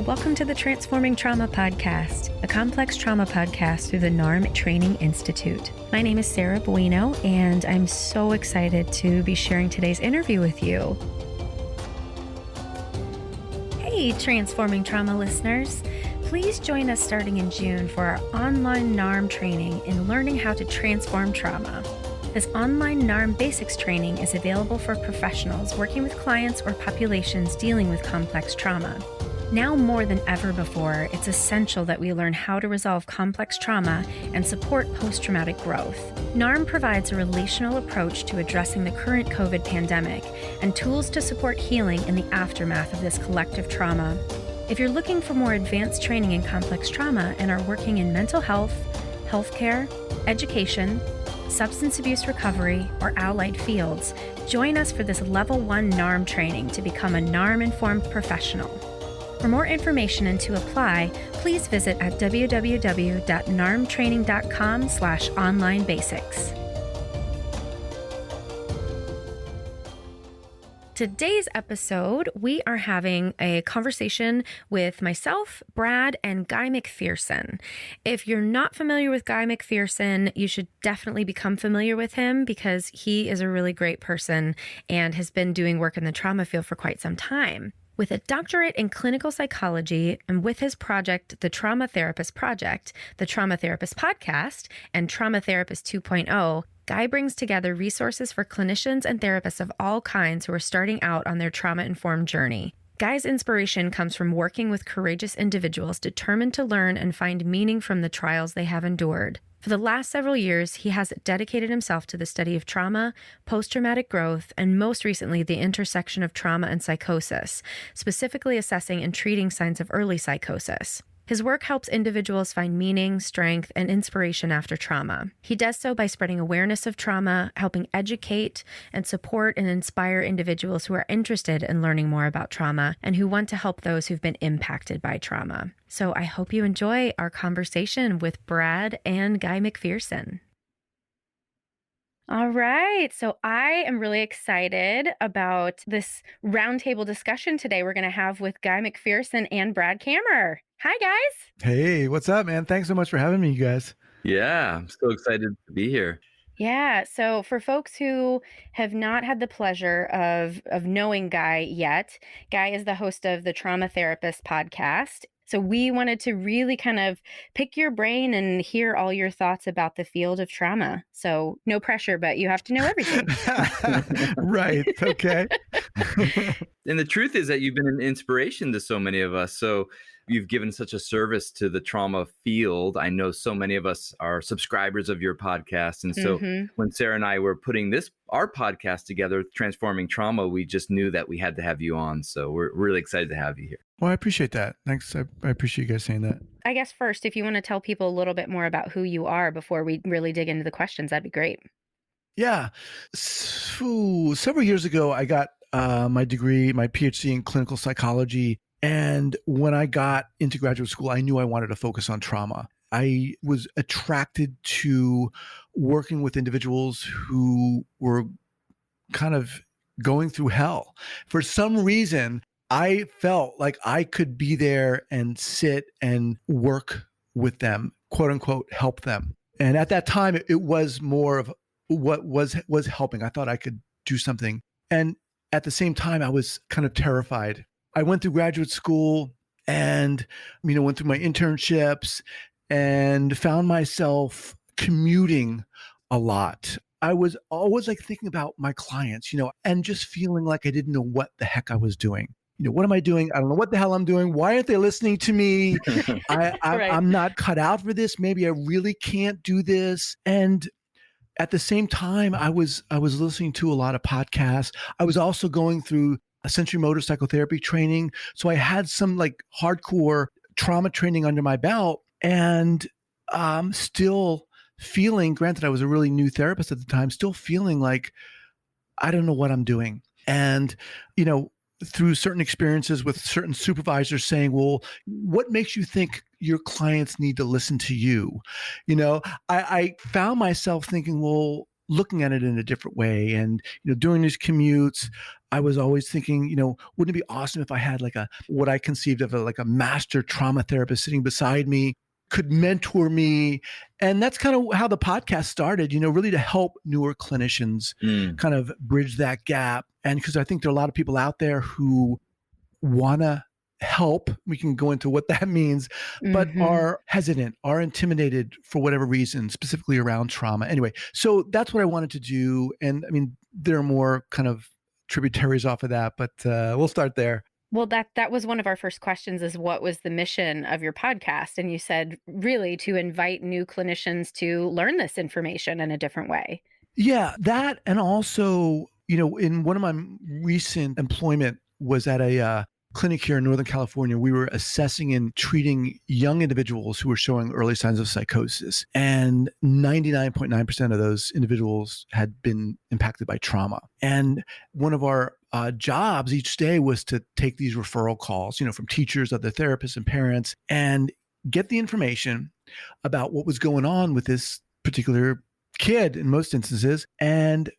welcome to the Transforming Trauma Podcast, a complex trauma podcast through the NARM Training Institute. My name is Sarah Bueno, and I'm so excited to be sharing today's interview with you. Hey, Transforming Trauma listeners. Please join us starting in June for our online NARM training in learning how to transform trauma. This online NARM basics training is available for professionals working with clients or populations dealing with complex trauma. Now more than ever before, it's essential that we learn how to resolve complex trauma and support post-traumatic growth. NARM provides a relational approach to addressing the current COVID pandemic and tools to support healing in the aftermath of this collective trauma. If you're looking for more advanced training in complex trauma and are working in mental health, healthcare, education, substance abuse recovery, or allied fields, join us for this Level 1 NARM training to become a NARM-informed professional. For more information and to apply, please visit at www.narmtraining.com/onlinebasics. Today's episode, we are having a conversation with myself, Brad, and Guy Macpherson. If you're not familiar with Guy Macpherson, you should definitely become familiar with him because he is a really great person and has been doing work in the trauma field for quite some time. With a doctorate in clinical psychology and with his project, the Trauma Therapist Project, the Trauma Therapist Podcast, and Trauma Therapist 2.0, Guy brings together resources for clinicians and therapists of all kinds who are starting out on their trauma-informed journey. Guy's inspiration comes from working with courageous individuals determined to learn and find meaning from the trials they have endured. For the last several years, he has dedicated himself to the study of trauma, post-traumatic growth, and most recently, the intersection of trauma and psychosis, specifically assessing and treating signs of early psychosis. His work helps individuals find meaning, strength, and inspiration after trauma. He does so by spreading awareness of trauma, helping educate and support and inspire individuals who are interested in learning more about trauma and who want to help those who've been impacted by trauma. So I hope you enjoy our conversation with Brad and Guy Macpherson. All right. So I am really excited about this roundtable discussion today we're going to have with Guy Macpherson and Brad Kammer. Hi, guys. Hey, what's up, man? Thanks so much for having me, you guys. Yeah, I'm so excited to be here. Yeah. So for folks who have not had the pleasure of knowing Guy yet, Guy is the host of the Trauma Therapist Podcast. So we wanted to really kind of pick your brain and hear all your thoughts about the field of trauma. So no pressure, but you have to know everything. Right. Okay. And the truth is that you've been an inspiration to so many of us. So you've given such a service to the trauma field. I know so many of us are subscribers of your podcast. And so when Sarah and I were putting our podcast together, Transforming Trauma, we just knew that we had to have you on. So we're really excited to have you here. Well, I appreciate that. Thanks. I appreciate you guys saying that. I guess first, if you want to tell people a little bit more about who you are before we really dig into the questions, that'd be great. Yeah. So, several years ago, I got my degree, my PhD in clinical psychology. And when I got into graduate school, I knew I wanted to focus on trauma. I was attracted to working with individuals who were kind of going through hell. For some reason, I felt like I could be there and sit and work with them, quote unquote, help them. And at that time, it was more of what was helping. I thought I could do something. And at the same time, I was kind of terrified. I went through graduate school and, went through my internships and found myself commuting a lot. I was always thinking about my clients, and just feeling like I didn't know what the heck I was doing. What am I doing? I don't know what the hell I'm doing. Why aren't they listening to me? I'm not cut out for this. Maybe I really can't do this. And at the same time, I was listening to a lot of podcasts. I was also going through a sensory motor psychotherapy training. So I had some hardcore trauma training under my belt, and still feeling, granted I was a really new therapist at the time, still feeling like I don't know what I'm doing. And, through certain experiences with certain supervisors saying, well, what makes you think your clients need to listen to you? I found myself thinking, well, looking at it in a different way. And, during these commutes, I was always thinking, wouldn't it be awesome if I had like what I conceived of like a master trauma therapist sitting beside me, could mentor me. And that's kind of how the podcast started, really to help newer clinicians kind of bridge that gap. And because I think there are a lot of people out there who want to help, we can go into what that means, but are hesitant, are intimidated for whatever reason, specifically around trauma. Anyway, so that's what I wanted to do. And I mean, there are more kind of tributaries off of that, but we'll start there. Well, that was one of our first questions, is what was the mission of your podcast? And you said really to invite new clinicians to learn this information in a different way. Yeah, that. And also, in one of my recent employment was at a clinic here in Northern California. We were assessing and treating young individuals who were showing early signs of psychosis. And 99.9% of those individuals had been impacted by trauma. And one of our jobs each day was to take these referral calls, from teachers, other therapists, and parents, and get the information about what was going on with this particular kid in most instances. And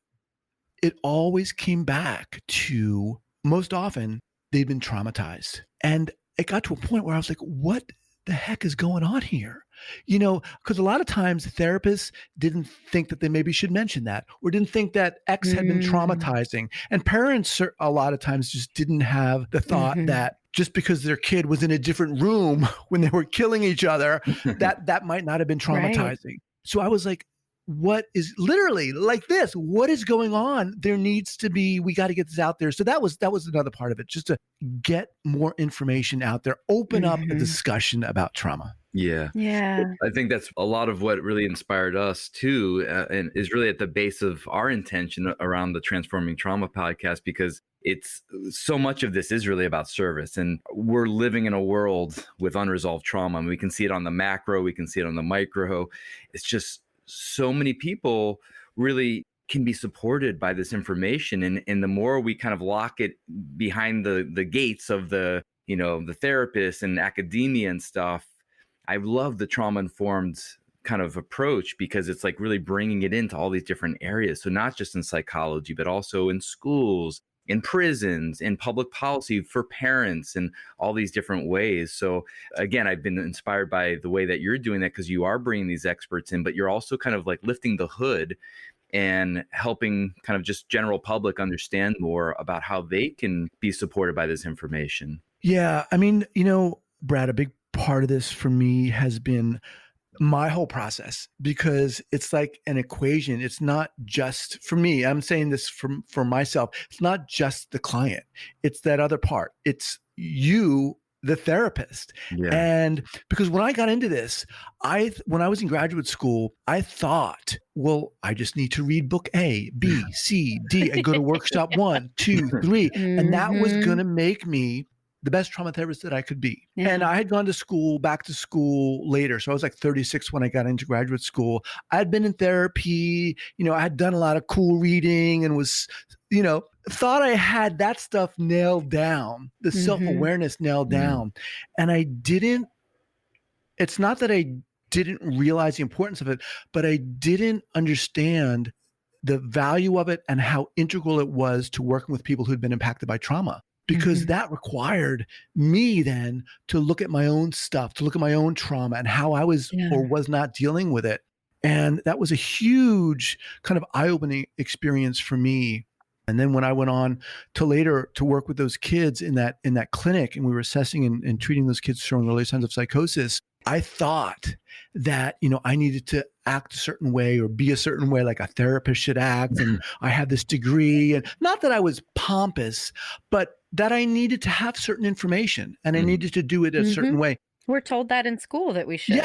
it always came back to, most often, they'd been traumatized. And it got to a point where I was like, what the heck is going on here? Because a lot of times therapists didn't think that they maybe should mention that, or didn't think that X had been traumatizing. And parents a lot of times just didn't have the thought that just because their kid was in a different room when they were killing each other, that might not have been traumatizing. Right. So I was like, what is literally like this? What is going on? There needs to be, we got to get this out there. So that was another part of it, just to get more information out there, open up a discussion about trauma. Yeah. I think that's a lot of what really inspired us too, and is really at the base of our intention around the Transforming Trauma podcast, because it's so much of this is really about service, and we're living in a world with unresolved trauma, and we can see it on the macro, we can see it on the micro. It's just so many people really can be supported by this information. And the more we kind of lock it behind the gates of the therapists and academia and stuff, I love the trauma-informed kind of approach, because it's like really bringing it into all these different areas. So not just in psychology, but also in schools, in prisons, in public policy for parents, and all these different ways. So again, I've been inspired by the way that you're doing that, because you are bringing these experts in, but you're also kind of like lifting the hood and helping kind of just general public understand more about how they can be supported by this information. Yeah. I mean, Brad, a big part of this for me has been my whole process, because it's like an equation. It's not just for me. I'm saying this for myself. It's not just the client. It's that other part. It's you, the therapist. Yeah. And because when I got into this, when I was in graduate school, I thought, well, I just need to read book A, B, C, D, and go to workshop 1, 2, 3. And that was going to make me the best trauma therapist that I could be. Yeah. And I had gone to back to school later. So I was like 36 when I got into graduate school. I'd been in therapy, I had done a lot of cool reading and was, thought I had that stuff nailed down, the self-awareness nailed down. And it's not that I didn't realize the importance of it, but I didn't understand the value of it and how integral it was to working with people who'd been impacted by trauma. Because that required me then to look at my own stuff, to look at my own trauma and how I was or was not dealing with it. And that was a huge kind of eye-opening experience for me. And then when I went on to later to work with those kids in that clinic, and we were assessing and treating those kids showing early signs of psychosis, I thought that, I needed to act a certain way or be a certain way, like a therapist should act. And I had this degree, and not that I was pompous, but that I needed to have certain information and I needed to do it a certain way. We're told that in school that we should.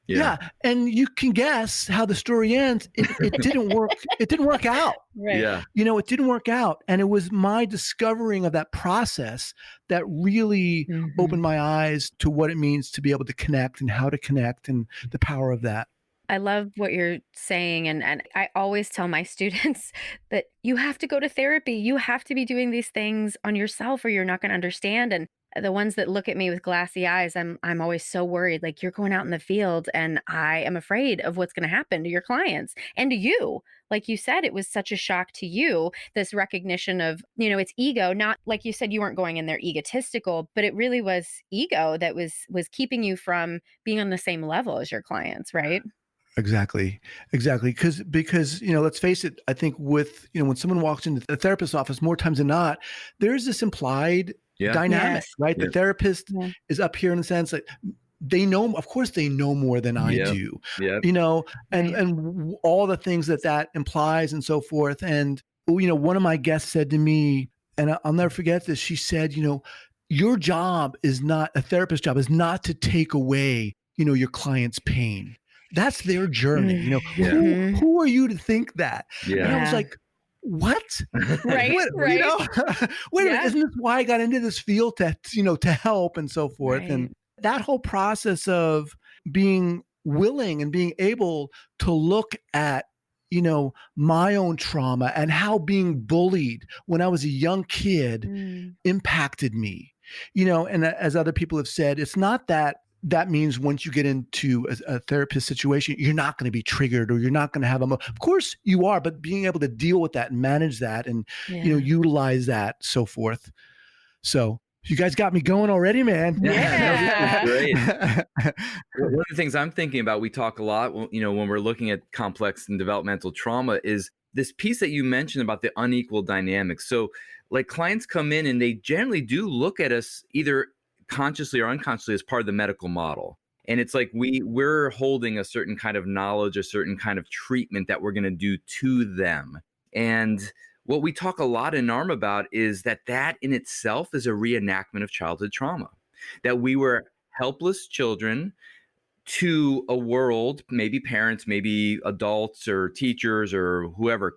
Yeah. And you can guess how the story ends. It didn't work. It didn't work out. Right. Yeah. It didn't work out. And it was my discovering of that process that really opened my eyes to what it means to be able to connect and how to connect and the power of that. I love what you're saying. And I always tell my students that you have to go to therapy. You have to be doing these things on yourself or you're not going to understand. And the ones that look at me with glassy eyes, I'm always so worried. Like, you're going out in the field, and I am afraid of what's going to happen to your clients and to you. Like you said, it was such a shock to you, this recognition of, it's ego. Not like you said, you weren't going in there egotistical, but it really was ego that was keeping you from being on the same level as your clients, right? Exactly. Because, let's face it, I think with, when someone walks into the therapist's office, more times than not, there's this implied dynamic, Yes. right? The therapist is up here in the sense that they know, of course they know more than I do, and all the things that implies and so forth. And, one of my guests said to me, and I'll never forget this, she said, your job is not, a therapist's job is not to take away, your client's pain. That's their journey. Who are you to think that? Yeah. And I was like, what? Right. Wait a minute. Isn't this why I got into this field to help and so forth? Right. And that whole process of being willing and being able to look at, my own trauma and how being bullied when I was a young kid impacted me, and as other people have said, it's not that means once you get into a therapist situation, you're not going to be triggered or you're not going to have of course you are, but being able to deal with that and manage that and, utilize that, so forth. So you guys got me going already, man. Yeah. Great. One of the things I'm thinking about, we talk a lot, when we're looking at complex and developmental trauma, is this piece that you mentioned about the unequal dynamics. So like clients come in and they generally do look at us either consciously or unconsciously as part of the medical model. And it's like we're holding a certain kind of knowledge, a certain kind of treatment that we're going to do to them. And what we talk a lot in NARM about is that in itself is a reenactment of childhood trauma, that we were helpless children to a world, maybe parents, maybe adults or teachers or whoever,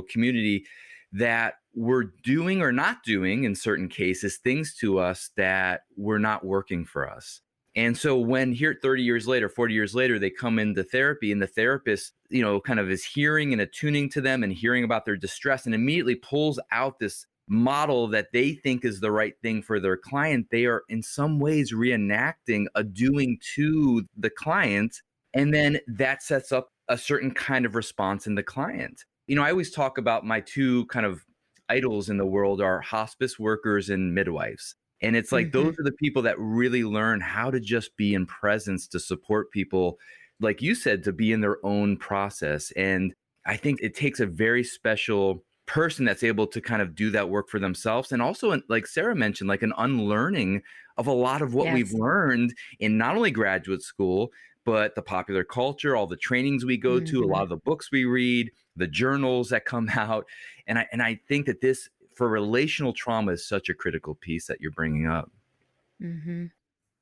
community, that were doing or not doing, in certain cases, things to us that were not working for us. And so when here 30 years later, 40 years later, they come into therapy and the therapist, kind of is hearing and attuning to them and hearing about their distress and immediately pulls out this model that they think is the right thing for their client, they are in some ways reenacting a doing to the client. And then that sets up a certain kind of response in the client. I always talk about my two kind of idols in the world are hospice workers and midwives. And it's like, those are the people that really learn how to just be in presence to support people, like you said, to be in their own process. And I think it takes a very special person that's able to kind of do that work for themselves. And also, like Sarah mentioned, like an unlearning of a lot of what we've learned in not only graduate school, but the popular culture, all the trainings we go to, a lot of the books we read, the journals that come out. And I think that this, for relational trauma, is such a critical piece that you're bringing up.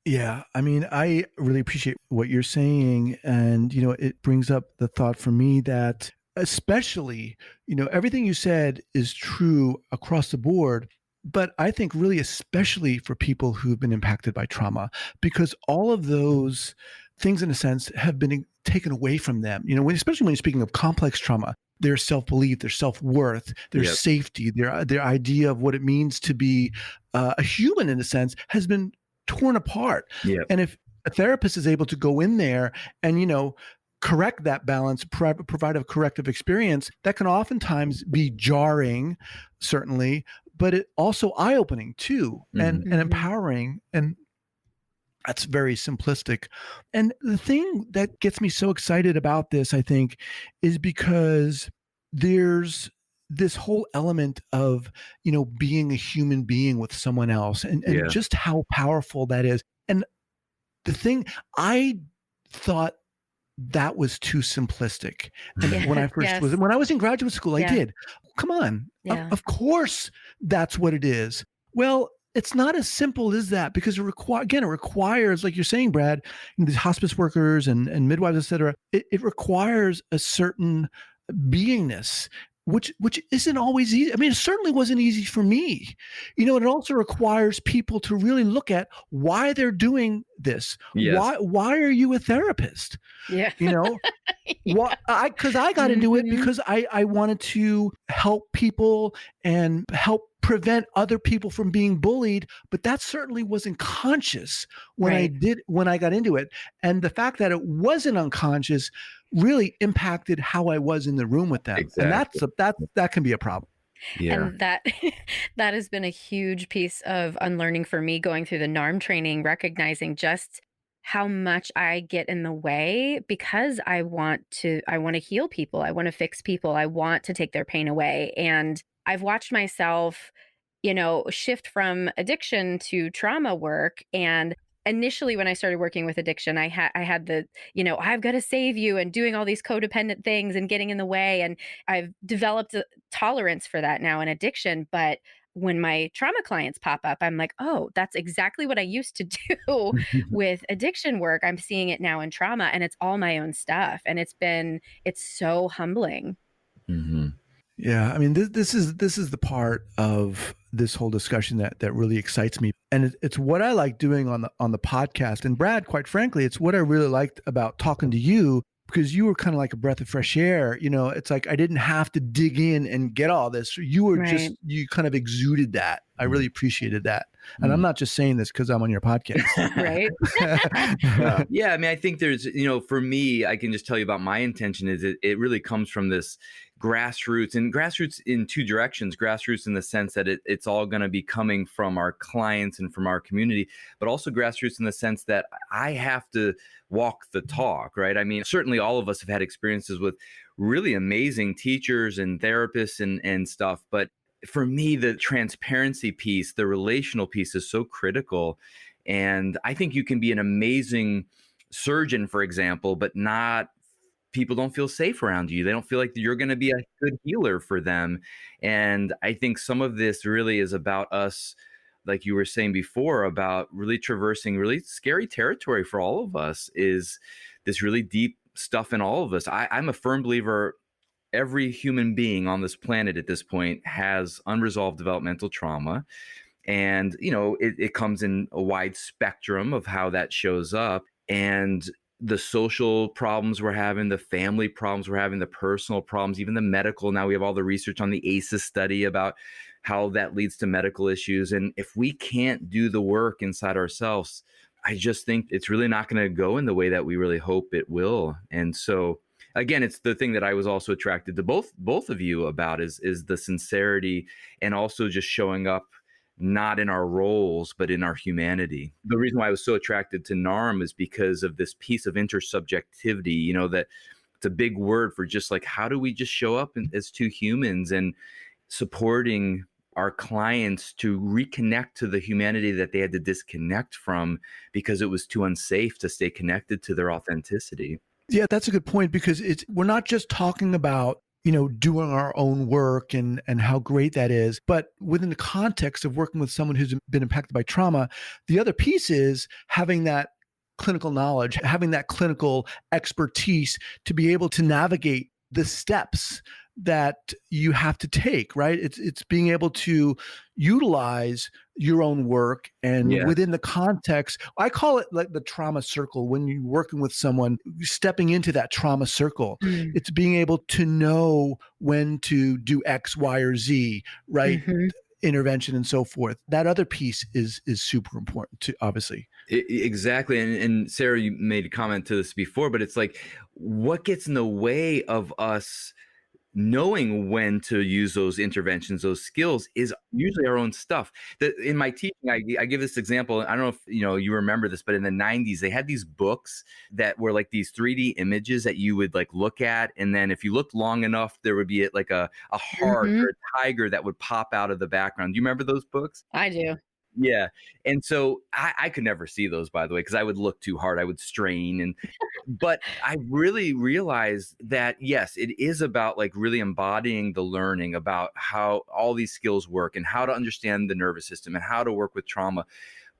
Yeah. I mean, I really appreciate what you're saying. And, it brings up the thought for me that especially, everything you said is true across the board, but I think really especially for people who've been impacted by trauma, because all of those things, in a sense, have been taken away from them. Especially when you're speaking of complex trauma, their self-belief, their self-worth, their safety, their idea of what it means to be a human, in a sense, has been torn apart. And if a therapist is able to go in there and, correct that balance, provide a corrective experience, that can oftentimes be jarring, certainly, but it also eye-opening too, and empowering. And that's very simplistic. And the thing that gets me so excited about this, I think, is because there's this whole element of, being a human being with someone else and just how powerful that is. And the thing, I thought that was too simplistic. And when I first when I was in graduate school, I did. Come on. Of course, that's what it is. Well, it's not as simple as that, because it requires, like you're saying, Brad, these hospice workers and midwives, et cetera, it requires a certain beingness which isn't always easy. I mean, it certainly wasn't easy for me. It also requires people to really look at why they're doing this. Yes. Why are you a therapist? Yeah. You know, Yeah. because I got into it Mhm. because I wanted to help people and help prevent other people from being bullied, but that certainly wasn't conscious when Right. when I got into it. And the fact that it wasn't unconscious really impacted how I was in the room with them. And Exactly. that can be a problem. Yeah. And that that has been a huge piece of unlearning for me going through the NARM training, recognizing just how much I get in the way because I want to heal people. I want to fix people. I want to take their pain away. And I've watched myself, shift from addiction to trauma work. And initially when I started working with addiction, I had the, I've got to save you and doing all these codependent things and getting in the way. And I've developed tolerance for that now in addiction. But when my trauma clients pop up, I'm like, oh, that's exactly what I used to do with addiction work. I'm seeing it now in trauma, and it's all my own stuff. And it's so humbling. Mm-hmm. Yeah, I mean, this is the part of this whole discussion that really excites me, and it's what I like doing on the podcast. And Brad, quite frankly, it's what I really liked about talking to you, because you were kind of like a breath of fresh air. It's like I didn't have to dig in and get all this. You were Right. you kind of exuded that. I really appreciated that, and I'm Mm. not just saying this because I'm on your podcast. Right. Yeah, I mean, I think there's, for me, I can just tell you about my intention is it really comes from this grassroots, and grassroots in two directions. Grassroots in the sense that it's all going to be coming from our clients and from our community, but also grassroots in the sense that I have to walk the talk, right? I mean, certainly all of us have had experiences with really amazing teachers and therapists and stuff, but for me, the transparency piece, the relational piece is so critical. And I think you can be an amazing surgeon, for example, but people don't feel safe around you. They don't feel like you're going to be a good healer for them. And I think some of this really is about us, like you were saying before, about really traversing really scary territory for all of us, is this really deep stuff in all of us. I'm a firm believer every human being on this planet at this point has unresolved developmental trauma. And, it comes in a wide spectrum of how that shows up. And the social problems we're having, the family problems we're having, the personal problems, even the medical. Now we have all the research on the ACEs study about how that leads to medical issues. And if we can't do the work inside ourselves, I just think it's really not going to go in the way that we really hope it will. And so, again, it's the thing that I was also attracted to both of you about is the sincerity, and also just showing up not in our roles, but in our humanity. The reason why I was so attracted to NARM is because of this piece of intersubjectivity, that it's a big word for just like, how do we just show up as two humans, and supporting our clients to reconnect to the humanity that they had to disconnect from because it was too unsafe to stay connected to their authenticity. Yeah, that's a good point, because we're not just talking about, doing our own work and how great that is, but within the context of working with someone who's been impacted by trauma, the other piece is having that clinical knowledge, having that clinical expertise to be able to navigate the steps that you have to take, right? It's being able to utilize your own work, and Yeah. within the context, I call it like the trauma circle. When you're working with someone, stepping into that trauma circle, Mm. it's being able to know when to do X, Y, or Z, right? Mhm. Intervention and so forth. That other piece is super important too, obviously. Exactly. And Sarah, you made a comment to this before, but it's like, what gets in the way of us knowing when to use those interventions, those skills, is usually our own stuff. In my teaching, I give this example. I don't know if you remember this, but in the 90s, they had these books that were like these 3D images that you would like look at, and then if you looked long enough, there would be like a heart Mhm. or a tiger that would pop out of the background. Do you remember those books? I do. Yeah. And so I could never see those, by the way, because I would look too hard. I would strain. But I really realized that, yes, it is about like really embodying the learning about how all these skills work and how to understand the nervous system and how to work with trauma.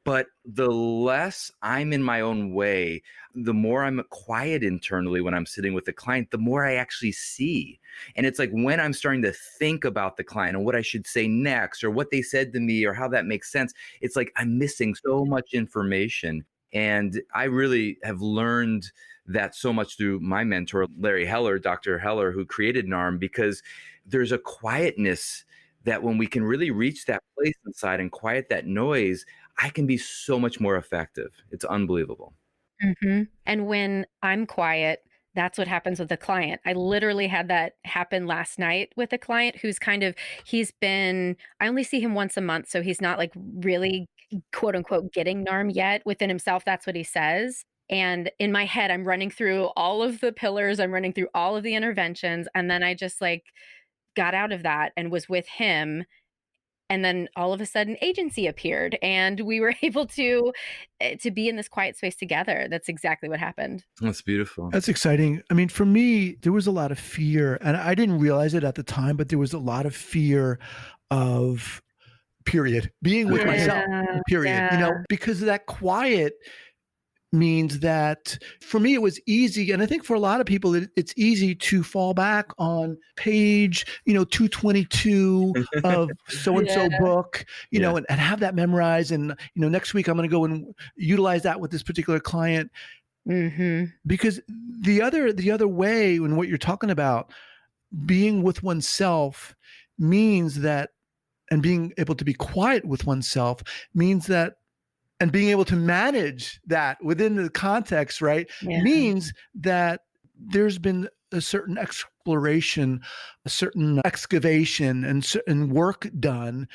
But the less I'm in my own way, the more I'm quiet internally when I'm sitting with the client, the more I actually see. And it's like when I'm starting to think about the client and what I should say next or what they said to me or how that makes sense, it's like I'm missing so much information. And I really have learned that so much through my mentor, Larry Heller, Dr. Heller, who created NARM, because there's a quietness that when we can really reach that place inside and quiet that noise, I can be so much more effective. It's unbelievable. And when I'm quiet, that's what happens with the client. I literally had that happen last night with a client who's I only see him once a month. So he's not like really quote unquote getting NARM yet within himself. That's what he says. And in my head, I'm running through all of the pillars. I'm running through all of the interventions. And then I just like got out of that and was with him. And then all of a sudden agency appeared and we were able to be in this quiet space together. That's exactly what happened. That's beautiful. That's exciting. I mean, for me, there was a lot of fear, and I didn't realize it at the time, but there was a lot of fear of being with myself, because that quiet means that for me, it was easy. And I think for a lot of people, it's easy to fall back on page, 222 of so-and-so book, and have that memorized. And, next week I'm going to go and utilize that with this particular client. Because the other way, and what you're talking about, being with oneself means that, and being able to be quiet with oneself means that, and being able to manage that within the context, right, means that there's been a certain exploration, a certain excavation and work done.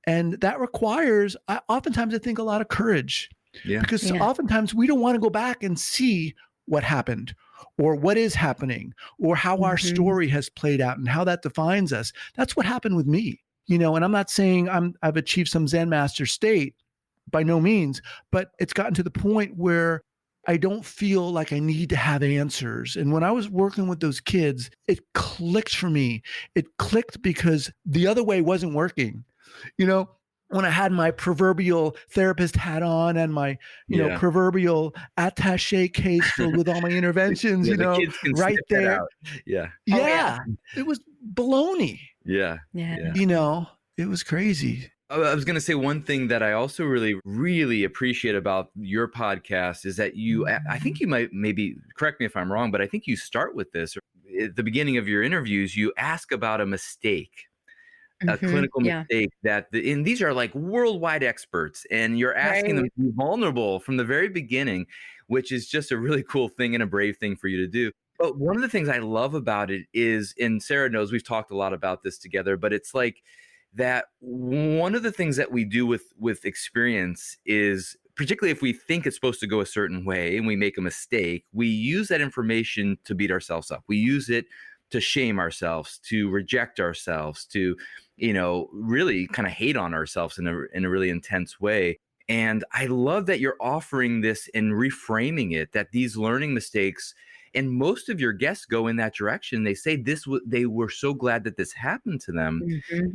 And that requires, oftentimes I think, a lot of courage. Because oftentimes we don't want to go back and see what happened or what is happening or how our story has played out and how that defines us. That's what happened with me, and I'm not saying I've achieved some Zen master state, by no means, but it's gotten to the point where I don't feel like I need to have answers. And when I was working with those kids, it clicked for me. It clicked because the other way wasn't working. When I had my proverbial therapist hat on and my, proverbial attaché case filled with all my interventions, the kids can right there. It was baloney. It was crazy. I was going to say one thing that I also really, really appreciate about your podcast is that I think you might, maybe correct me if I'm wrong, but I think you start with this at the beginning of your interviews. You ask about a mistake, a clinical mistake and these are like worldwide experts, and you're asking them to be vulnerable from the very beginning, which is just a really cool thing and a brave thing for you to do. But one of the things I love about it is, and Sarah knows we've talked a lot about this together, but it's like, that one of the things that we do with experience is, particularly if we think it's supposed to go a certain way and we make a mistake, we use that information to beat ourselves up. We use it to shame ourselves, to reject ourselves, to, really kind of hate on ourselves in a really intense way. And I love that you're offering this and reframing it, that these learning mistakes, and most of your guests go in that direction. They say they were so glad that this happened to them.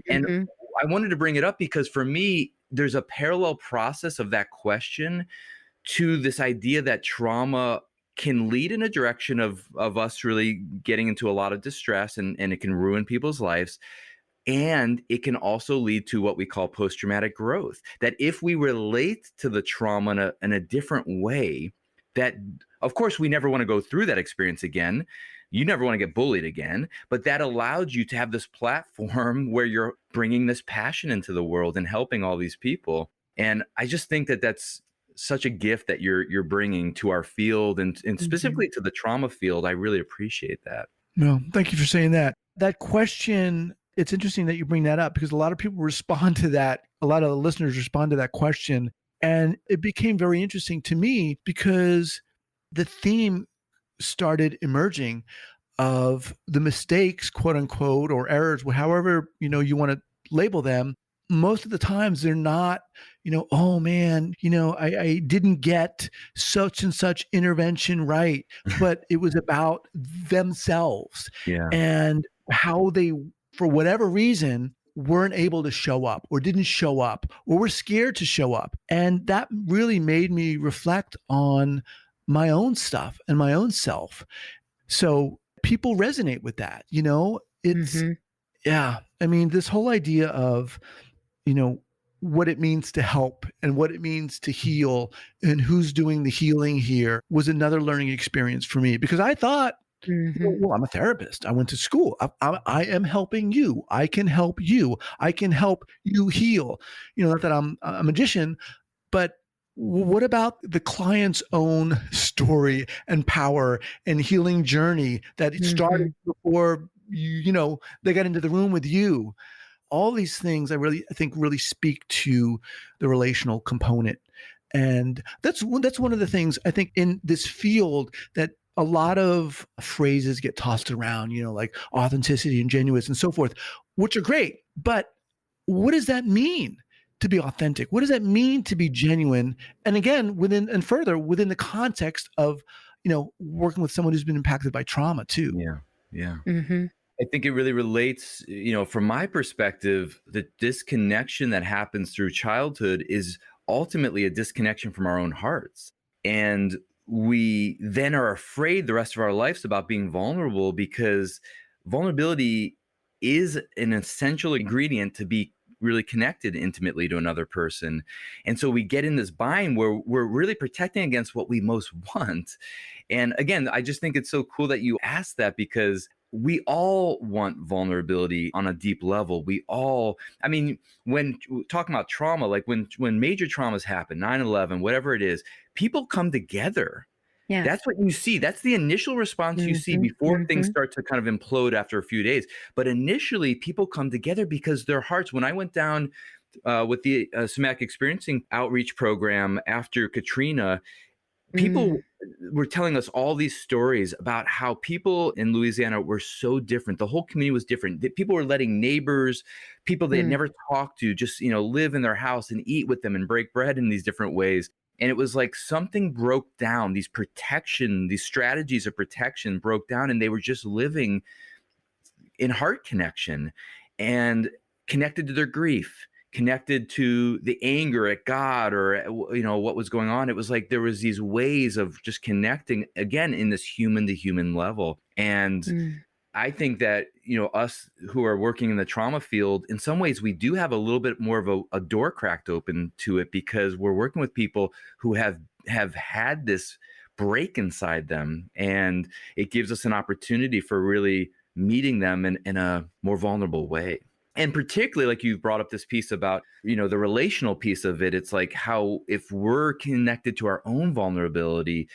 And I wanted to bring it up because for me, there's a parallel process of that question to this idea that trauma can lead in a direction of us really getting into a lot of distress, and it can ruin people's lives. And it can also lead to what we call post-traumatic growth, that if we relate to the trauma in a different way, that of course we never want to go through that experience again. You never want to get bullied again, but that allowed you to have this platform where you're bringing this passion into the world and helping all these people. And I just think that that's such a gift that you're bringing to our field and specifically to the trauma field. I really appreciate that. No, thank you for saying that. That question, it's interesting that you bring that up because a lot of people respond to that. A lot of the listeners respond to that question. And it became very interesting to me because the theme started emerging of the mistakes, quote unquote, or errors, however, you want to label them. Most of the times they're not, oh man, I didn't get such and such intervention right, but it was about themselves and how they, for whatever reason, weren't able to show up or didn't show up or were scared to show up. And that really made me reflect on my own stuff and my own self. So people resonate with that, it's, yeah. I mean, this whole idea of, what it means to help and what it means to heal and who's doing the healing here was another learning experience for me, because I thought, well, I'm a therapist. I went to school. I am helping you. I can help you. I can help you heal. Not that I'm a magician, but what about the client's own story and power and healing journey that it started before they got into the room with you? All these things I think really speak to the relational component. And that's one of the things I think in this field that a lot of phrases get tossed around, like authenticity and genuineness and so forth, which are great. But what does that mean to be authentic? What does that mean to be genuine? And again, within the context of, working with someone who's been impacted by trauma too. Yeah. I think it really relates, from my perspective, the disconnection that happens through childhood is ultimately a disconnection from our own hearts. And we then are afraid the rest of our lives about being vulnerable, because vulnerability is an essential ingredient to be really connected intimately to another person. And so we get in this bind where we're really protecting against what we most want. And again, I just think it's so cool that you asked that, because we all want vulnerability on a deep level. When talking about trauma, like when major traumas happen, 9/11, whatever it is, people come together. Yeah. That's what you see. That's the initial response you see before things start to kind of implode after a few days. But initially, people come together because their hearts, when I went down with the somatic experiencing outreach program after Katrina, people were telling us all these stories about how people in Louisiana were so different. The whole community was different. People were letting neighbors, people they had never talked to, just, live in their house and eat with them and break bread in these different ways. And it was like something broke down. These strategies of protection broke down, and they were just living in heart connection and connected to their grief, connected to the anger at God or, what was going on. It was like there was these ways of just connecting again in this human to human level. And I think that, us who are working in the trauma field, in some ways, we do have a little bit more of a door cracked open to it, because we're working with people who have had this break inside them. And it gives us an opportunity for really meeting them in a more vulnerable way. And particularly, like you brought up this piece about, the relational piece of it, it's like how if we're connected to our own vulnerability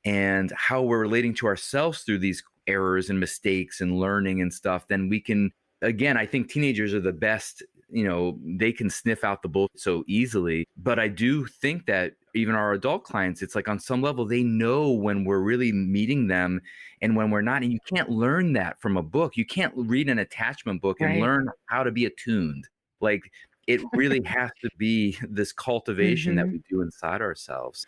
and how we're relating to ourselves through these errors and mistakes and learning and stuff, then we can, again, I think teenagers are the best, they can sniff out the bullshit so easily. But I do think that even our adult clients, it's like on some level, they know when we're really meeting them and when we're not. And you can't learn that from a book. You can't read an attachment book and learn how to be attuned. Like, it really has to be this cultivation that we do inside ourselves.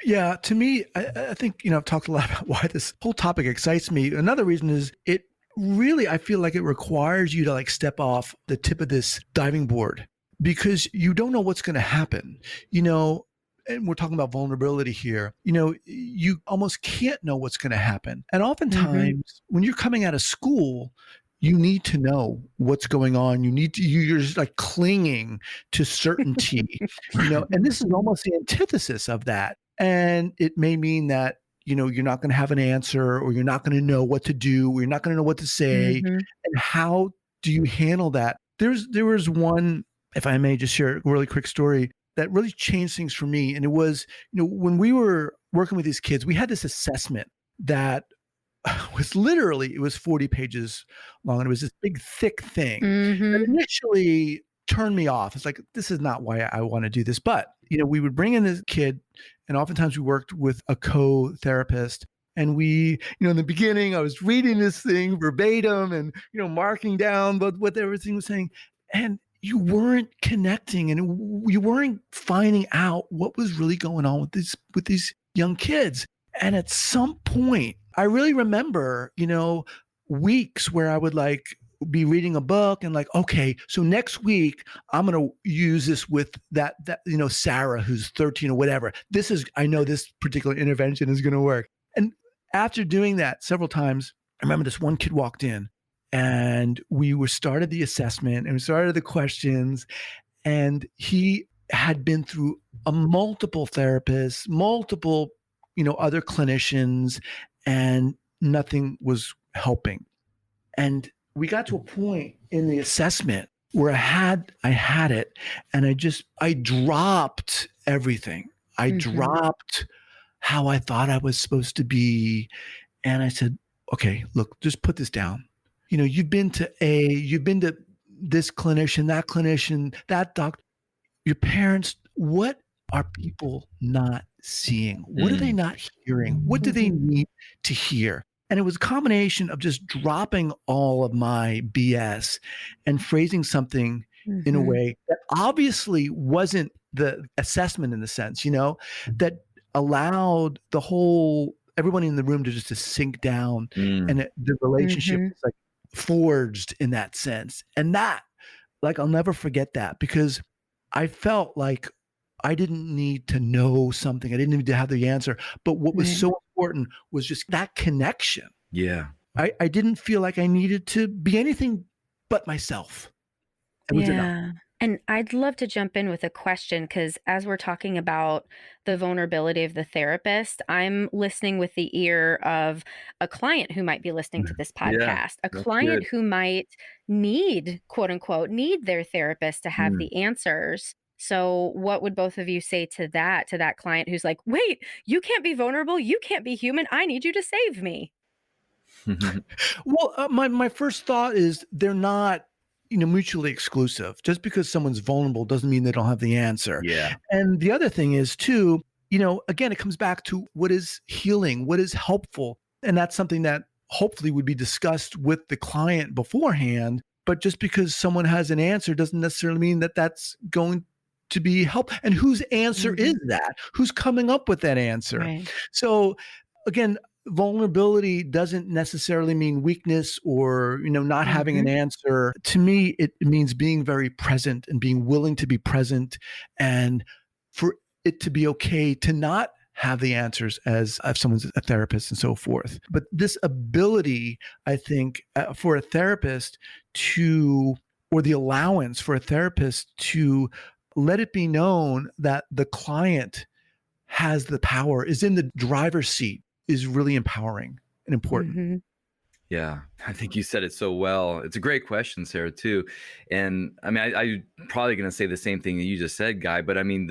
Yeah, to me, I think, I've talked a lot about why this whole topic excites me. Another reason is it really, I feel like it requires you to like step off the tip of this diving board, because you don't know what's going to happen, and we're talking about vulnerability here. You almost can't know what's going to happen. And oftentimes when you're coming out of school, you need to know what's going on. You're just like clinging to certainty, and this is almost the antithesis of that. And it may mean that, you're not going to have an answer, or you're not going to know what to do, or you're not going to know what to say. And how do you handle that? There was one, if I may just share a really quick story that really changed things for me. And it was, when we were working with these kids, we had this assessment that was literally, it was 40 pages long. And it was this big, thick thing that initially turned me off. It's like, this is not why I want to do this. But, we would bring in this kid, and oftentimes we worked with a co-therapist. And we, in the beginning, I was reading this thing verbatim and, marking down what everything was saying. And you weren't connecting, and you weren't finding out what was really going on with these young kids. And at some point, I really remember, weeks where I would like be reading a book and like, okay, so next week I'm going to use this with that, Sarah, who's 13 or whatever. I know this particular intervention is going to work. And after doing that several times, I remember this one kid walked in and we started the assessment and we started the questions, and he had been through multiple therapists, multiple, other clinicians, and nothing was helping. And we got to a point in the assessment where I had it, and I dropped everything. I dropped how I thought I was supposed to be. And I said, okay, look, just put this down. You've been to this clinician, that doctor, your parents. What are people not seeing? What are they not hearing? What do they need to hear? And it was a combination of just dropping all of my BS and phrasing something in a way that obviously wasn't the assessment in the sense, that allowed everyone in the room to just to sink down, and the relationship was like forged in that sense. And that, like, I'll never forget that, because I felt like I didn't need to know something. I didn't need to have the answer. But what was so important was just that connection. Yeah. I didn't feel like I needed to be anything but myself. It was enough. And I'd love to jump in with a question, because as we're talking about the vulnerability of the therapist, I'm listening with the ear of a client who might be listening to this podcast, a client who might need, quote unquote, need their therapist to have the answers. So what would both of you say to that client who's like, wait, you can't be vulnerable. You can't be human. I need you to save me. Well, my first thought is they're not, mutually exclusive. Just because someone's vulnerable doesn't mean they don't have the answer. Yeah. And the other thing is too, again, it comes back to what is healing, what is helpful. And that's something that hopefully would be discussed with the client beforehand. But just because someone has an answer doesn't necessarily mean that that's going to be help. And whose answer is that? Who's coming up with that answer? Right. So again, vulnerability doesn't necessarily mean weakness or, not having an answer. To me, it means being very present and being willing to be present, and for it to be okay to not have the answers as if someone's a therapist and so forth. But this ability, I think, for a therapist or the allowance for a therapist to let it be known that the client has the power, is in the driver's seat, is really empowering and important. Yeah, I think you said it so well. It's a great question, Sarah, too. And I mean, I'm probably going to say the same thing that you just said, Guy. But I mean,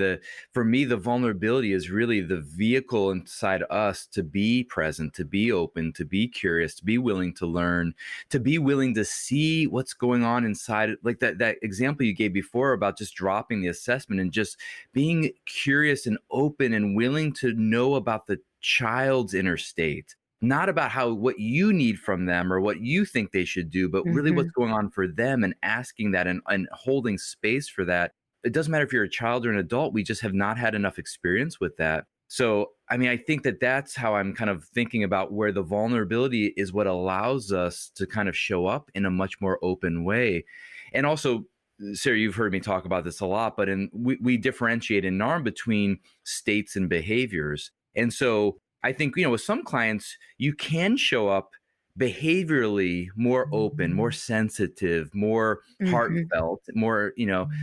for me, the vulnerability is really the vehicle inside us to be present, to be open, to be curious, to be willing to learn, to be willing to see what's going on inside. Like that example you gave before about just dropping the assessment and just being curious and open and willing to know about the child's inner state. Not about what you need from them or what you think they should do, but really what's going on for them, and asking that and holding space for that. It doesn't matter if you're a child or an adult. We just have not had enough experience with that. So, I mean, I think that's how I'm kind of thinking about where the vulnerability is what allows us to kind of show up in a much more open way. And also, Sarah, you've heard me talk about this a lot, but we differentiate in NARM between states and behaviors. And so I think, with some clients, you can show up behaviorally more open, more sensitive, more heartfelt, more,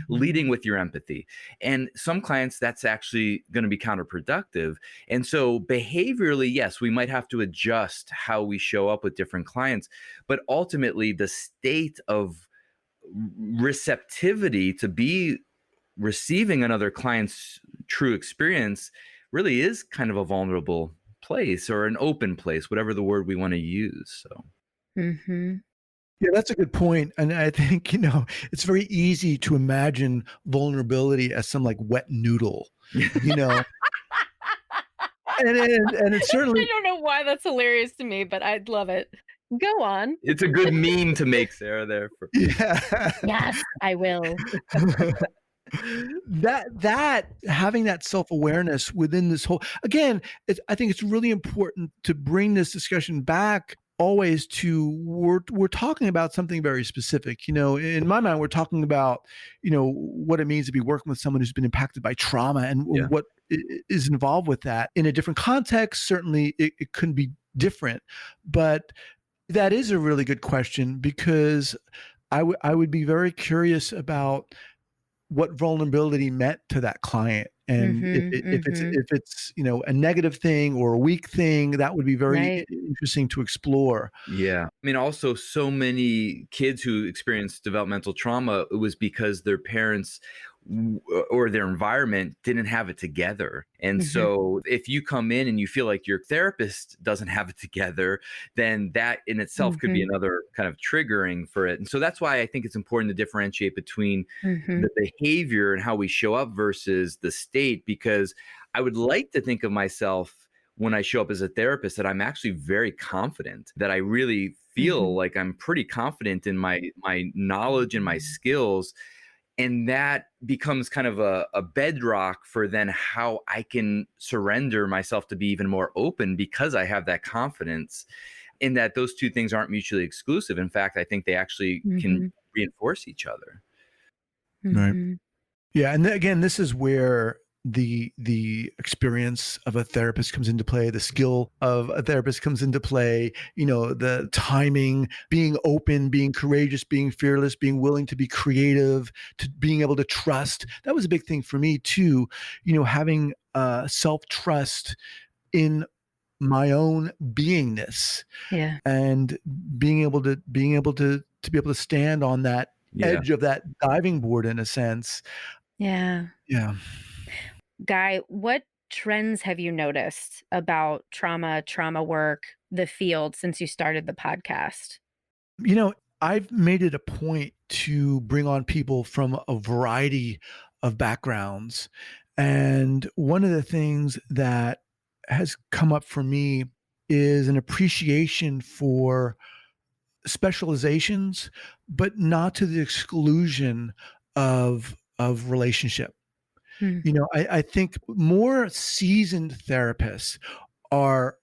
leading with your empathy. And some clients, that's actually going to be counterproductive. And so behaviorally, yes, we might have to adjust how we show up with different clients, but ultimately the state of receptivity to be receiving another client's true experience really is kind of a vulnerable place or an open place, whatever the word we want to use. So, yeah, that's a good point. And I think, it's very easy to imagine vulnerability as some like wet noodle, and it's certainly. I don't know why that's hilarious to me, but I'd love it. Go on. It's a good meme to make, Sarah, there. Yeah. Yes, I will. that having that self-awareness within this whole, again, I think it's really important to bring this discussion back always we're talking about something very specific. In my mind, we're talking about, what it means to be working with someone who's been impacted by trauma and Yeah. what is involved with that. In a different context, certainly it couldn't be different. But that is a really good question, because I would be very curious about what vulnerability meant to that client. And if it's a negative thing or a weak thing, that would be very Right. interesting to explore. Yeah. I mean, also, so many kids who experience developmental trauma, it was because their parents or their environment didn't have it together. And so if you come in and you feel like your therapist doesn't have it together, then that in itself could be another kind of triggering for it. And so that's why I think it's important to differentiate between the behavior and how we show up versus the state, because I would like to think of myself when I show up as a therapist that I'm actually very confident, that I really feel like I'm pretty confident in my knowledge and my skills. And that becomes kind of a bedrock for then how I can surrender myself to be even more open, because I have that confidence, in that those two things aren't mutually exclusive. In fact, I think they actually can reinforce each other. Right. Yeah. And again, this is where the experience of a therapist comes into play, the skill of a therapist comes into play, the timing, being open, being courageous, being fearless, being willing to be creative, to being able to trust. That was a big thing for me too, having self-trust in my own beingness. Yeah. And being able to stand on that edge of that diving board, in a sense. Yeah. Yeah. Guy, what trends have you noticed about trauma work, the field, since you started the podcast? I've made it a point to bring on people from a variety of backgrounds. And one of the things that has come up for me is an appreciation for specializations, but not to the exclusion of relationship. I think more seasoned therapists are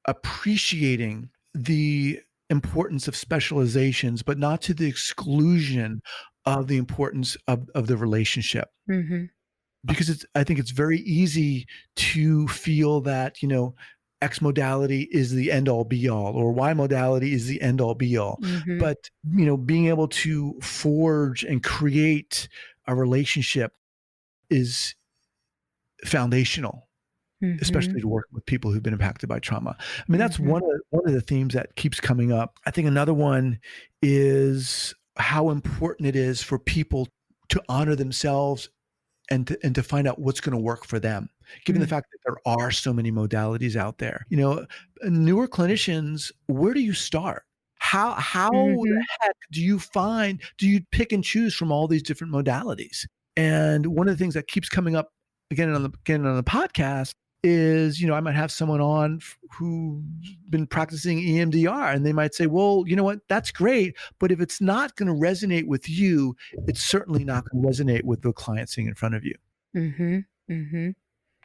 appreciating the importance of specializations, but not to the exclusion of the importance of the relationship. Because I think it's very easy to feel that, X modality is the end all be all, or Y modality is the end all be all. But, being able to forge and create a relationship is foundational, especially to work with people who've been impacted by trauma. I mean, that's one of the themes that keeps coming up. I think another one is how important it is for people to honor themselves and to find out what's going to work for them, given the fact that there are so many modalities out there. Newer clinicians, where do you start? How the heck do you pick and choose from all these different modalities? And one of the things that keeps coming up again on the podcast is, I might have someone on who's been practicing EMDR, and they might say, well, you know what, that's great, but if it's not going to resonate with you, it's certainly not going to resonate with the client sitting in front of you.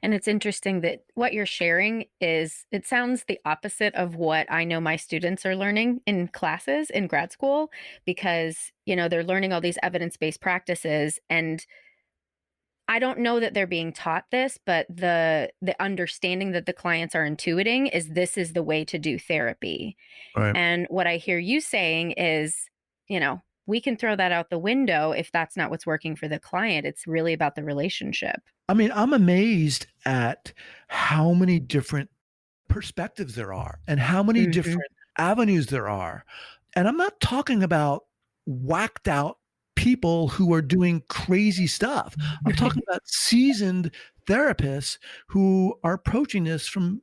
And it's interesting that what you're sharing it sounds the opposite of what I know my students are learning in classes in grad school, because, they're learning all these evidence-based practices, and I don't know that they're being taught this, but the understanding that the clients are intuiting is this is the way to do therapy. Right. And what I hear you saying is, we can throw that out the window if that's not what's working for the client. It's really about the relationship. I mean, I'm amazed at how many different perspectives there are and how many different avenues there are. And I'm not talking about whacked out people who are doing crazy stuff. I'm talking about seasoned therapists who are approaching this from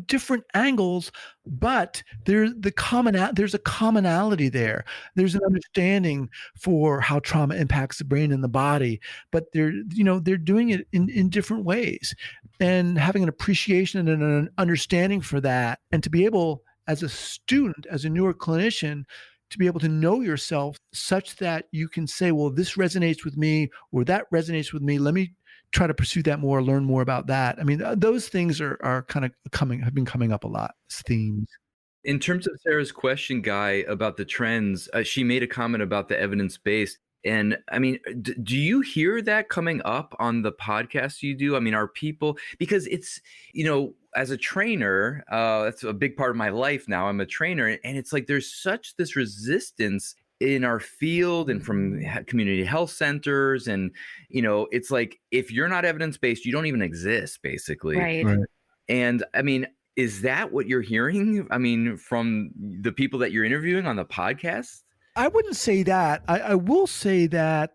different angles, but there's a commonality there. There's an understanding for how trauma impacts the brain and the body, but they're doing it in different ways, and having an appreciation and an understanding for that, and to be able, as a student, as a newer clinician, to be able to know yourself such that you can say, well, this resonates with me, or that resonates with me. Let me try to pursue that more, learn more about that. I mean, those things are kind of have been coming up a lot as themes. In terms of Sarah's question, Guy, about the trends, she made a comment about the evidence-based. And I mean, do you hear that coming up on the podcast you do? I mean, are people, because it's, as a trainer, that's a big part of my life now. I'm a trainer, and it's like there's such this resistance in our field and from community health centers. And, it's like, if you're not evidence-based, you don't even exist, basically. Right. Right. And I mean, is that what you're hearing? I mean, from the people that you're interviewing on the podcast? I wouldn't say that. I will say that,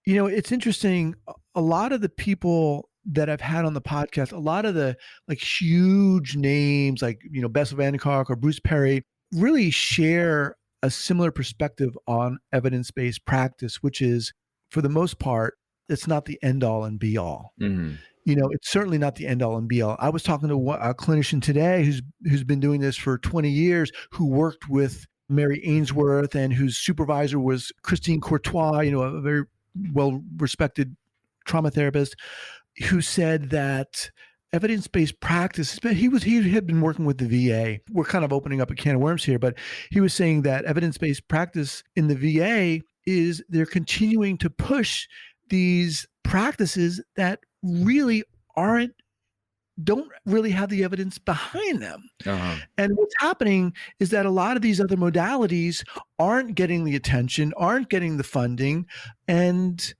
it's interesting. A lot of the people that I've had on the podcast, a lot of the like huge names like, Bessel van der Kolk or Bruce Perry really share a similar perspective on evidence-based practice, which is, for the most part, it's not the end all and be all. Mm-hmm. It's certainly not the end all and be all. I was talking to a clinician today who's been doing this for 20 years, who worked with Mary Ainsworth and whose supervisor was Christine Courtois, a very well-respected trauma therapist, who said that evidence-based practice, he had been working with the VA. We're kind of opening up a can of worms here, but he was saying that evidence-based practice in the VA is they're continuing to push these practices that really don't really have the evidence behind them. Uh-huh. And what's happening is that a lot of these other modalities aren't getting the attention, aren't getting the funding, and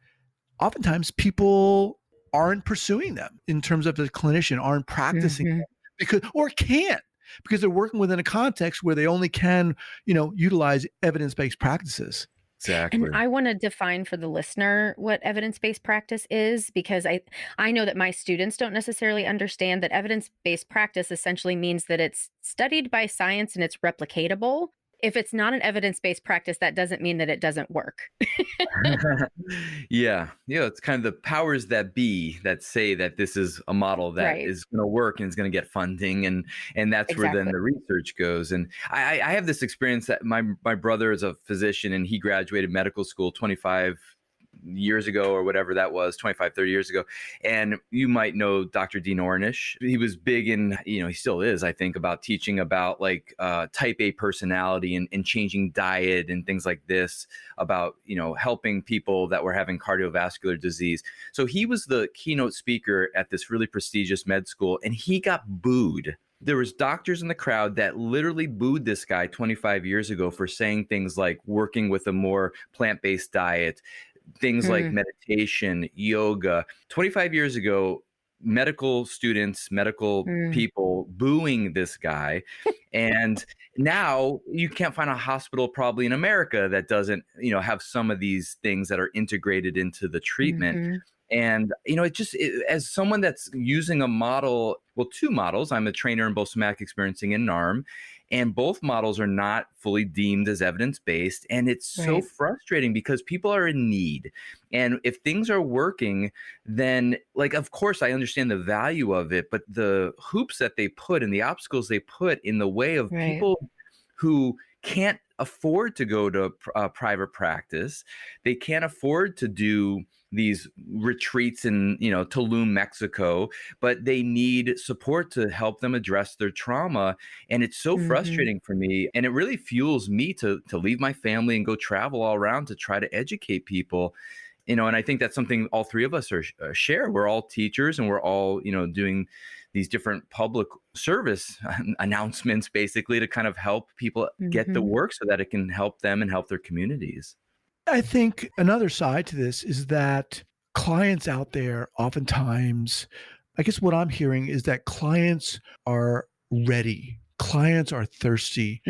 oftentimes people aren't pursuing them in terms of the clinician, aren't practicing them because they're working within a context where they only can, utilize evidence-based practices. Exactly. And I want to define for the listener what evidence-based practice is, because I know that my students don't necessarily understand that evidence-based practice essentially means that it's studied by science and it's replicatable. If it's not an evidence-based practice, that doesn't mean that it doesn't work. Yeah. It's kind of the powers that be that say that this is a model that is going to work and is going to get funding. And that's where then the research goes. And I have this experience that my brother is a physician, and he graduated medical school 25 years ago or whatever that was, 25, 30 years ago. And you might know Dr. Dean Ornish. He was big in, he still is, I think, about teaching about like type A personality and changing diet and things like this, about, helping people that were having cardiovascular disease. So he was the keynote speaker at this really prestigious med school, and he got booed. There was doctors in the crowd that literally booed this guy 25 years ago for saying things like working with a more plant-based diet, things like meditation, yoga. 25 years ago, medical students, medical people booing this guy. And now you can't find a hospital probably in America that doesn't, have some of these things that are integrated into the treatment. And, as someone that's using a model, two models, I'm a trainer in both somatic experiencing and NARM, and both models are not fully deemed as evidence-based. And it's so frustrating because people are in need. And if things are working, then of course, I understand the value of it, but the hoops that they put and the obstacles they put in the way of people who can't afford to go to private practice, they can't afford to do these retreats in, Tulum, Mexico, but they need support to help them address their trauma. And it's so frustrating for me. And it really fuels me to leave my family and go travel all around to try to educate people. And I think that's something all three of us share. We're all teachers, and we're all, doing these different public service announcements, basically, to kind of help people get the work so that it can help them and help their communities. I think another side to this is that clients out there, oftentimes, I guess what I'm hearing is that clients are ready. Clients are thirsty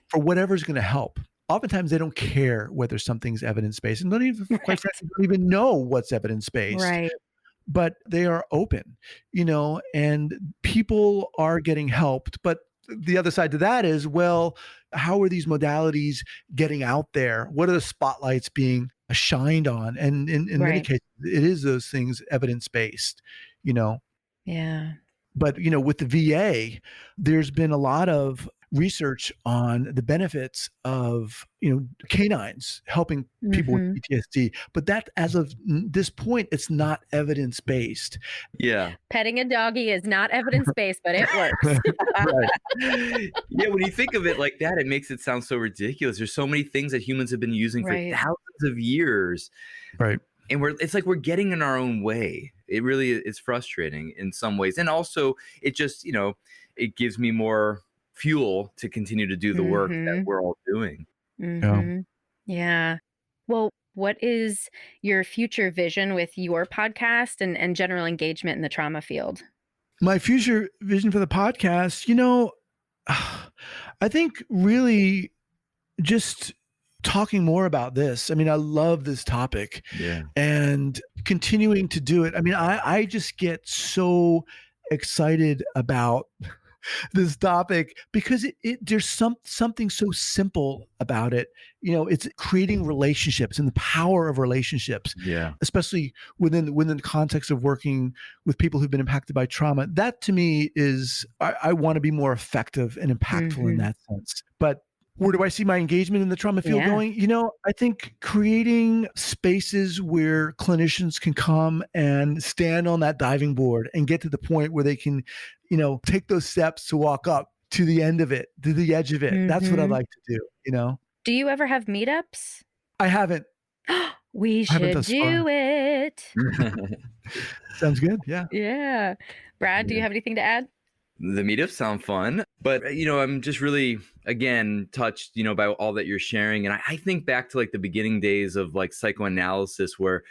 for whatever's going to help. Oftentimes they don't care whether something's evidence-based, and quite frankly, don't even know what's evidence-based. Right. But they are open, and people are getting helped. But the other side to that is, well, how are these modalities getting out there? What are the spotlights being shined on? And in many cases, it is those things evidence-based, Yeah. But, with the VA, there's been a lot of research on the benefits of, canines helping people with PTSD. But that, as of this point, it's not evidence-based. Yeah. Petting a doggy is not evidence-based, but it works. Right. Yeah, when you think of it like that, it makes it sound so ridiculous. There's so many things that humans have been using for thousands of years. Right. And it's like we're getting in our own way. It really is frustrating in some ways. And also it just, it gives me more fuel to continue to do the work that we're all doing. Yeah. Well, what is your future vision with your podcast and general engagement in the trauma field? My future vision for the podcast, I think really just talking more about this. I mean, I love this topic and continuing to do it. I mean, I just get so excited about this topic because there's something so simple about it. It's creating relationships and the power of relationships, especially within the context of working with people who've been impacted by trauma. That to me is, I want to be more effective and impactful in that sense. But where do I see my engagement in the trauma field going? I think creating spaces where clinicians can come and stand on that diving board and get to the point where they can, take those steps to walk up to the end of it, to the edge of it. That's what I'd like to do, Do you ever have meetups? I haven't. We should do it. Sounds good. Yeah. Yeah. Brad, do you have anything to add? The meetups sound fun, but I'm just really, again, touched, by all that you're sharing. And I think back to like the beginning days of like psychoanalysis where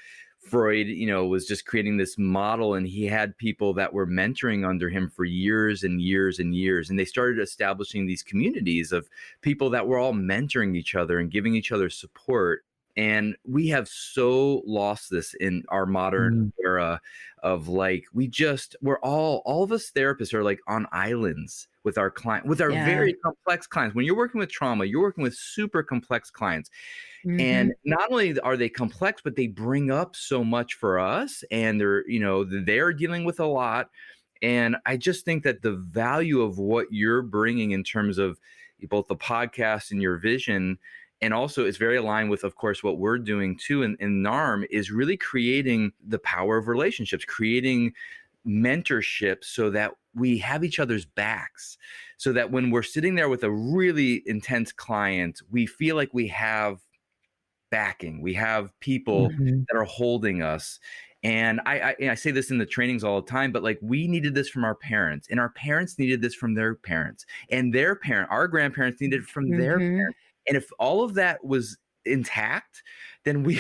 Freud, was just creating this model, and he had people that were mentoring under him for years and years and years. And they started establishing these communities of people that were all mentoring each other and giving each other support. And we have so lost this in our modern era of like, we're all of us therapists are like on islands with our client, with our very complex clients. When you're working with trauma, you're working with super complex clients. And not only are they complex, but they bring up so much for us, and they're dealing with a lot. And I just think that the value of what you're bringing in terms of both the podcast and your vision, and also it's very aligned with, of course, what we're doing too in NARM, is really creating the power of relationships, creating mentorship so that we have each other's backs, so that when we're sitting there with a really intense client, we feel like we have backing, we have people that are holding us. And I say this in the trainings all the time, but like, we needed this from our parents, and our parents needed this from their parents, and our grandparents needed it from their parents. And if all of that was intact, then we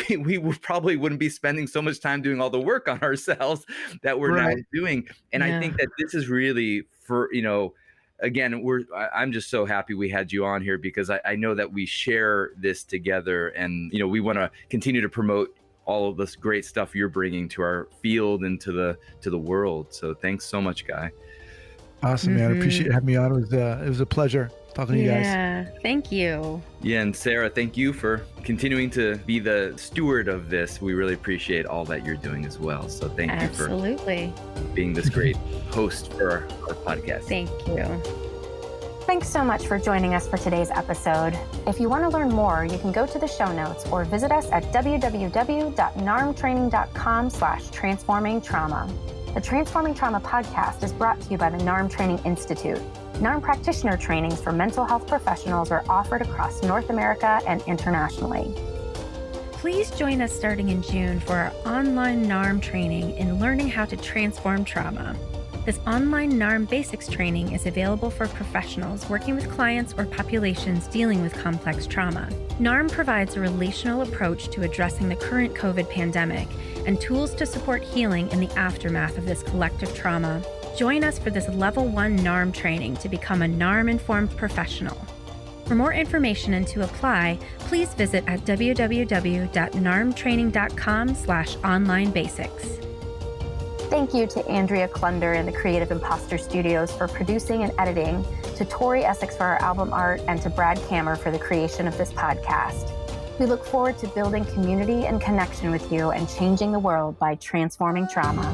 probably wouldn't be spending so much time doing all the work on ourselves that we're now doing. And I think that this is really for, again, I'm just so happy we had you on here, because I know that we share this together, and, we want to continue to promote all of this great stuff you're bringing to our field and to the world. So thanks so much, Guy. Awesome, man. I appreciate having me on. It was a pleasure talking to you guys. Yeah, thank you. Yeah, and Sarah, thank you for continuing to be the steward of this. We really appreciate all that you're doing as well. So thank you for being this great host for our podcast. Thank you. Thanks so much for joining us for today's episode. If you want to learn more, you can go to the show notes or visit us at www.narmtraining.com/transformingtrauma. The Transforming Trauma podcast is brought to you by the NARM Training Institute. NARM practitioner trainings for mental health professionals are offered across North America and internationally. Please join us starting in June for our online NARM training in learning how to transform trauma. This online NARM basics training is available for professionals working with clients or populations dealing with complex trauma. NARM provides a relational approach to addressing the current COVID pandemic and tools to support healing in the aftermath of this collective trauma. Join us for this Level 1 NARM training to become a NARM-informed professional. For more information and to apply, please visit at www.narmtraining.com/online-basics. Thank you to Andrea Klunder and the Creative Imposter Studios for producing and editing, to Tori Essex for our album art, and to Brad Kammer for the creation of this podcast. We look forward to building community and connection with you and changing the world by transforming trauma.